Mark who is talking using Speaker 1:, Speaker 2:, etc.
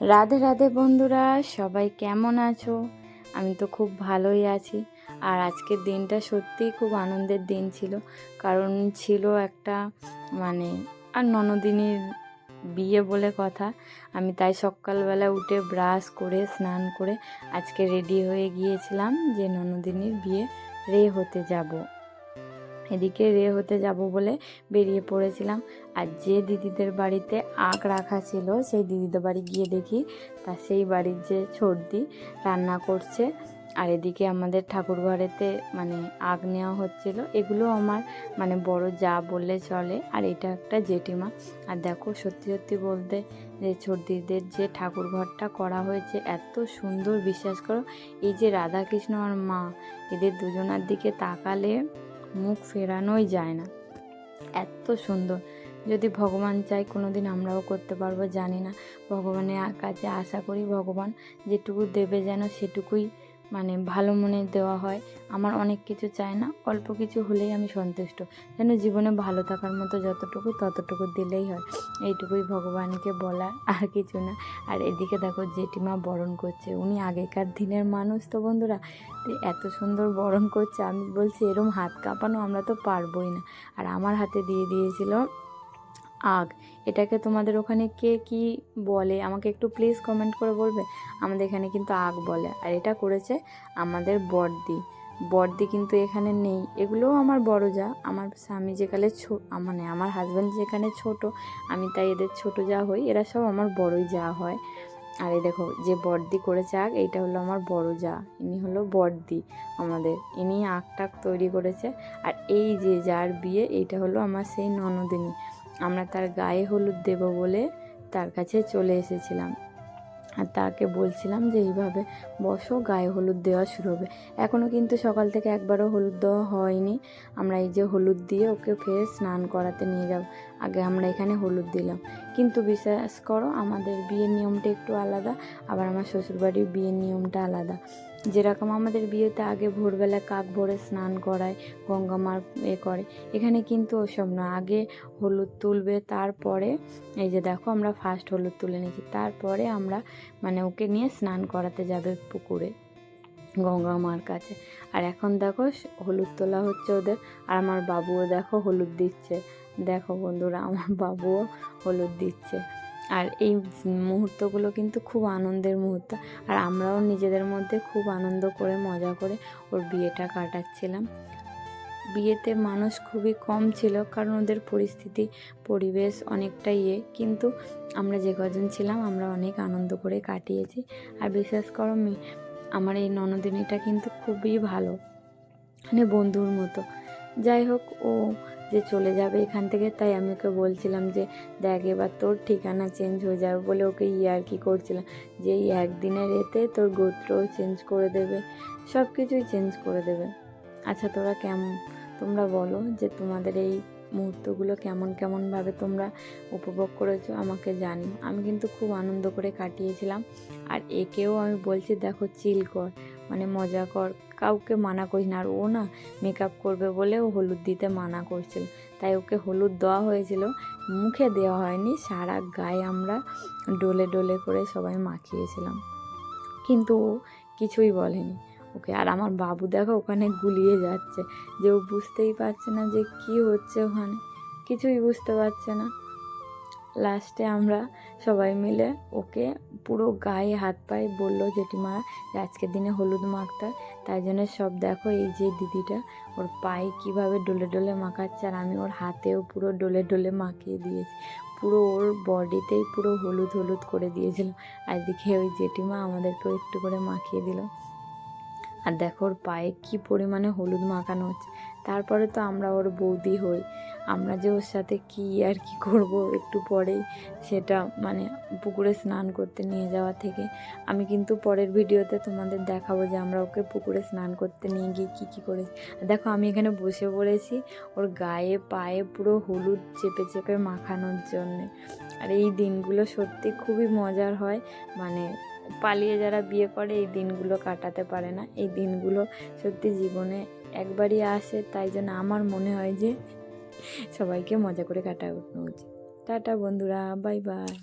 Speaker 1: রাধে রাধে বন্ধুরা, সবাই কেমন আছো? আমি তো খুব ভালোই আছি। আর আজকের দিনটা সত্যিই খুব আনন্দের দিন ছিল, কারণ ছিল একটা আর ননদিনীর বিয়ে বলে কথা। আমি তাই সকালবেলা উঠে ব্রাশ করে স্নান করে আজকে রেডি হয়ে গিয়েছিলাম যে ননদিনীর বিয়ে রে হতে যাব। এদিকে রে হতে যাব বলে বেরিয়ে পড়েছিলাম। আর যে দিদিদের বাড়িতে আখ রাখা ছিল সেই দিদিদের বাড়ি গিয়ে দেখি সেই বাড়ির যে ছোটদি রান্না করছে। আর এদিকে আমাদের ঠাকুর ঘরেতে আগ নেওয়া হচ্ছিল। এগুলো আমার বড় যা বললে চলে, আর এটা একটা জেঠিমা। আর দেখো, সত্যি সত্যি বলতে যে ছোটদিদের যে ঠাকুর ঘরটা করা হয়েছে এত সুন্দর, বিশ্বাস করো। এই যে রাধাকৃষ্ণ আর মা, এদের দুজনার দিকে তাকালে মুখ ফেরানোই যায় না, এত সুন্দর। যদি ভগবান চাই কোনোদিন আমরাও করতে পারবো জানি না। ভগবানের কাছে আশা করি ভগবান যেটুকু দেবে যেন সেটুকুই ভালো মনে দেওয়া হয়। আমার অনেক কিছু চাই না, অল্প কিছু হলেই আমি সন্তুষ্ট। যেন জীবনে ভালো থাকার মতো যতটুকু ততটুকু দিলেই হয়, এইটুকুই ভগবানকে বলার, আর কিছু না। আর এদিকে দেখো জেঠিমা বরণ করছে। উনি আগেকার দিনের মানুষ তো বন্ধুরা, এত সুন্দর বরণ করছে। আমি বলছি এরম হাত কাঁপানো আমরা তো পারবোই না। আর আমার হাতে দিয়ে দিয়েছিল আগ। এটাকে তোমাদের ওখানে কে কি বলে আমাকে একটু প্লিজ কমেন্ট করে বলবে। আমাদের এখানে কিন্তু আগ বলে। আর এটা করেছে আমাদের বড়দি। বড়দি কিন্তু এখানে নেই। এগুলোও আমার বড় যা। আমার স্বামী যেখানে আমার হাজব্যান্ড যেখানে ছোট, আমি তাই এদের ছোট যা হই। এরা সব আমার বড়ই যা হয়। আর এই দেখো যে বড়দি করেছে আগ, এইটা হলো আমার বড় যা। ইনি হলো বড়দি আমাদের। ইনি আগ টাক তৈরি করেছে। আর এই যে যার বিয়ে, এইটা হলো আমার সেই ননদিনী। আমরা তার গায়ে হলুদ দেব বলে তার কাছে চলে এসেছিলাম। আর তাকে বলছিলাম যে এইভাবে বসো, গায়ে হলুদ দেওয়া শুরু হবে। এখনও কিন্তু সকাল থেকে একবারও হলুদ দেওয়া হয়নি। আমরা এই যে হলুদ দিয়ে ওকে ফের স্নান করাতে নিয়ে যাব। আগে আমরা এখানে হলুদ দিলাম, কিন্তু বিশ্বাস করো আমাদের বিয়ের নিয়মটা একটু আলাদা, আবার আমার শ্বশুরবাড়ির বিয়ের নিয়মটা আলাদা। যেরকম আমাদের বিয়েতে আগে ভোরবেলা কাক ভরে স্নান করায়, গঙ্গা মার করে, এখানে কিন্তু ওসব না। আগে হলুদ তুলবে, তারপরে এই যে দেখো আমরা ফার্স্ট হলুদ তুলে নিয়েছি, তারপরে আমরা ওকে নিয়ে স্নান করাতে যাবে পুকুরে, গঙ্গা মার কাছে। আর এখন দেখো হলুদ তোলা হচ্ছে ওদের। আর আমার বাবুও দেখো হলুদ দিচ্ছে। দেখো বন্ধুরা, আমার বাবুও হলুদ দিচ্ছে। আর এই মুহূর্তগুলো কিন্তু খুব আনন্দের মুহূর্ত। আর আমরাও নিজেদের মধ্যে খুব আনন্দ করে মজা করে ওর বিয়েটা কাটাচ্ছিলাম। বিয়েতে মানুষ খুবই কম ছিল, কারণ ওদের পরিবেশ অনেকটাই কিন্তু আমরা যে কজন ছিলাম আমরা অনেক আনন্দ করে কাটিয়েছি। আর বিশ্বাস করো আমার এই ননদিনীটা কিন্তু খুবই ভালো, বন্ধুর মতো। যাই হোক, ও যে চলে যাবে এখান থেকে, তাই আমি ওকে বলছিলাম যে দেখ এবার তোর ঠিকানা চেঞ্জ হয়ে যাবে বলে ওকে ইয়ার্কি করছিলাম যে এই একদিনের এতে তোর গোত্রও চেঞ্জ করে দেবে, সব কিছুই চেঞ্জ করে দেবে। আচ্ছা তোমরা বলো যে তোমাদের এই মুহূর্তগুলো কেমনভাবে তোমরা উপভোগ করেছো আমাকে জানি। আমি কিন্তু খুব আনন্দ করে কাটিয়েছিলাম। আর একেও আমি বলছি দেখো চিল কর, মজা কর, কাউকে মানা করিস না। আর ও না মেকআপ করবে বলে ও হলুদ দিতে মানা করছিল, তাই ওকে হলুদ দেওয়া হয়েছিল, মুখে দেওয়া হয়নি, সারা গায়ে আমরা ডলে ডলে করে সবাই মাখিয়েছিলাম, কিন্তু ও কিছুই বলেনি ওকে। আর আমার বাবু দেখো ওখানে গুলিয়ে যাচ্ছে, যে ও বুঝতেই পারছে না যে কি হচ্ছে, ওখানে কিছুই বুঝতে পারছে না। লাস্টে আমরা সবাই মিলে ওকে পুরো গায়ে হাত পায়ে বললো জেঠিমা যে আজকের দিনে হলুদ মাখতে হয়। তাই জন্য সব দেখো এই যে দিদিটা ওর পায়ে কীভাবে ডলে ডলে মাখাচ্ছে, আর আমি ওর হাতেও পুরো ডলে ডলে মাখিয়ে দিয়েছি, পুরো ওর বডিতেই পুরো হলুদ হলুদ করে দিয়েছিল। আর দেখে ওই জেঠিমা আমাদেরকেও একটু করে মাখিয়ে দিল। আর দেখো ওর পায়ে কী পরিমাণে হলুদ মাখানো হচ্ছে। তারপরে তো আমরা ওর বৌদি হই, আমরা যে ওর সাথে কী আর কি করব একটু পরেই, সেটা পুকুরে স্নান করতে নিয়ে যাওয়া থেকে। আমি কিন্তু পরের ভিডিওতে তোমাদের দেখাবো যে আমরা ওকে পুকুরে স্নান করতে নিয়ে গিয়ে কী করেছি। দেখো আমি এখানে বসে পড়েছি ওর গায়ে পায়ে পুরো হলুদ চেপে চেপে মাখানোর জন্যে। আর এই দিনগুলো সত্যি খুবই মজার হয়। পালিয়ে যারা বিয়ে করে এই দিনগুলো কাটাতে পারে না। এই দিনগুলো সত্যি জীবনে একবারই আসে, তাই জন্য আমার মনে হয় যে সবাইকে মজা করে কাটানো উচিত। টাটা বন্ধুরা, বাই বাই।